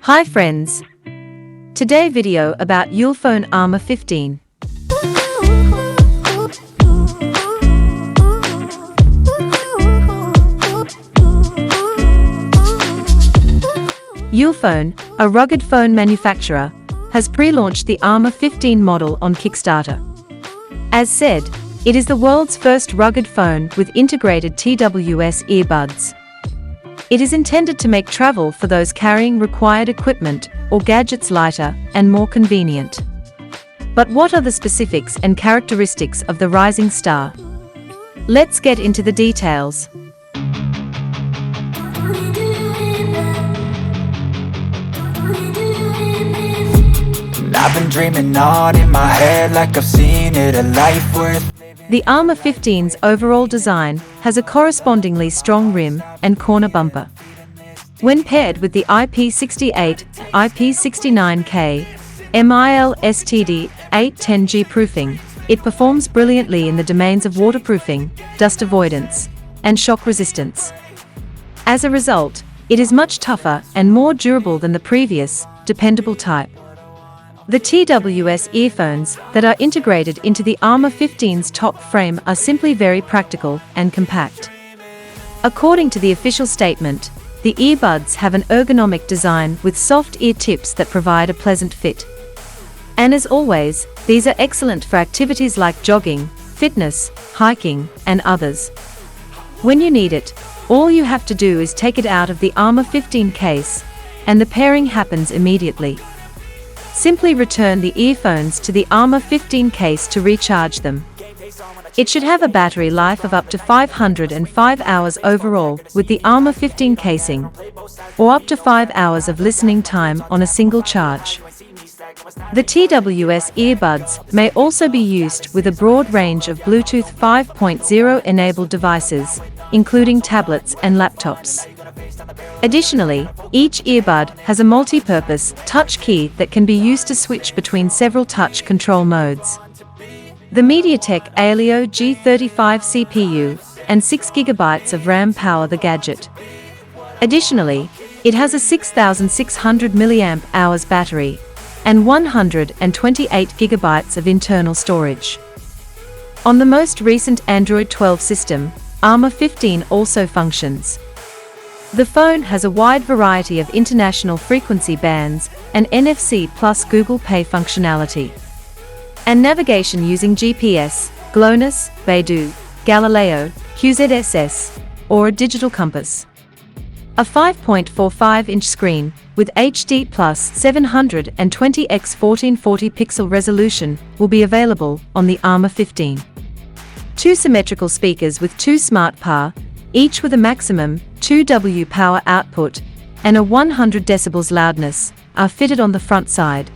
Hi friends! Today video about Ulefone Armor 15. Ulefone, a rugged phone manufacturer, has pre-launched the Armor 15 model on Kickstarter. As said, it is the world's first rugged phone with integrated TWS earbuds. It is intended to make travel for those carrying required equipment or gadgets lighter and more convenient. But what are the specifics and characteristics of the rising star? Let's get into the details. I've been dreaming on in my head like I've seen it, a life worth. The Armor 15's overall design has a correspondingly strong rim and corner bumper. When paired with the IP68, IP69K, MIL-STD 810G proofing, it performs brilliantly in the domains of waterproofing, dust avoidance, and shock resistance. As a result, it is much tougher and more durable than the previous, dependable type. The TWS earphones that are integrated into the Armor 15's top frame are simply very practical and compact. According to the official statement, the earbuds have an ergonomic design with soft ear tips that provide a pleasant fit. And as always, these are excellent for activities like jogging, fitness, hiking, and others. When you need it, all you have to do is take it out of the Armor 15 case, and the pairing happens immediately. Simply return the earphones to the Armor 15 case to recharge them. It should have a battery life of up to 505 hours overall with the Armor 15 casing, or up to 5 hours of listening time on a single charge. The TWS earbuds may also be used with a broad range of Bluetooth 5.0 enabled devices, including tablets and laptops. Additionally, each earbud has a multi-purpose touch key that can be used to switch between several touch control modes. The MediaTek Helio G35 CPU and 6 GB of RAM power the gadget. Additionally, it has a 6,600 mAh battery and 128 GB of internal storage. On the most recent Android 12 system, Armor 15 also functions. The phone has a wide variety of international frequency bands and NFC plus Google Pay functionality, and navigation using GPS, GLONASS, Beidou, Galileo, QZSS, or a digital compass. A 5.45-inch screen with HD plus 720x 1440 pixel resolution will be available on the Armor 15. Two symmetrical speakers with two smart PA, each with a maximum 2W power output and a 100 decibels loudness, are fitted on the front side.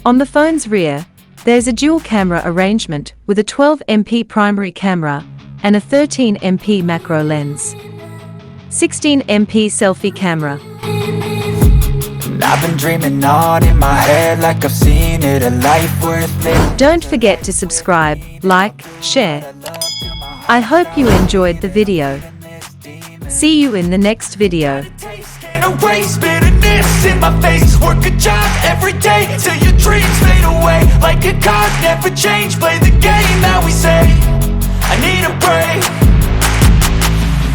On the phone's rear, there's a dual camera arrangement with a 12MP primary camera and a 13MP macro lens. 16MP selfie camera. I've been dreaming on in my head like I've seen it, a life worth living. Don't forget to subscribe, like, share. I hope you enjoyed the video. See you in the next video. Erase bitterness in my face. Work a job every day till your dreams fade away. Like a card, never change. Play the game that we say. I need a break.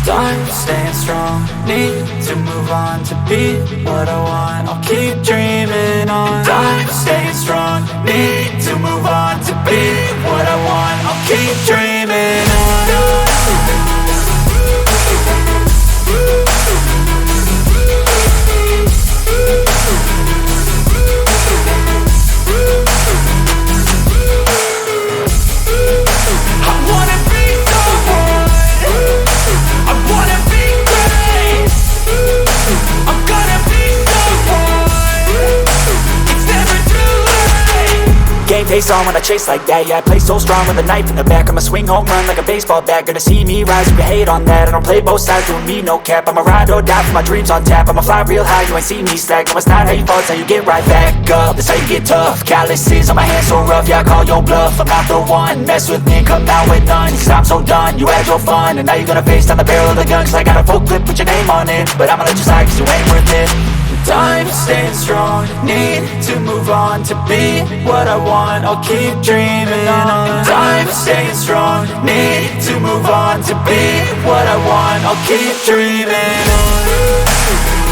Done staying strong. Need to move on to be what I want. I'll keep dreaming on. Done staying strong. Need to move on to be what I want. I'll keep dreaming on. Game face on when I chase like that. Yeah, I play so strong with a knife in the back. I'ma swing home run like a baseball bat. Gonna see me rise if you hate on that. I don't play both sides, doing me no cap. I'ma ride or die for my dreams on tap. I'ma fly real high, you ain't see me slack. No, it's not how you fall, it's how you get right back up. That's how you get tough. Calluses on my hands so rough, yeah, I call your bluff. I'm not the one, mess with me and come out with none. Cause I'm so done, you had your fun. And now you're gonna face down the barrel of the gun. Cause I got a full clip, put your name on it. But I'ma let you slide cause you ain't worth it. time, staying strong. Need to move on to be what I want. I'll keep dreaming on. Time, staying strong. Need to move on to be what I want. I'll keep dreaming on.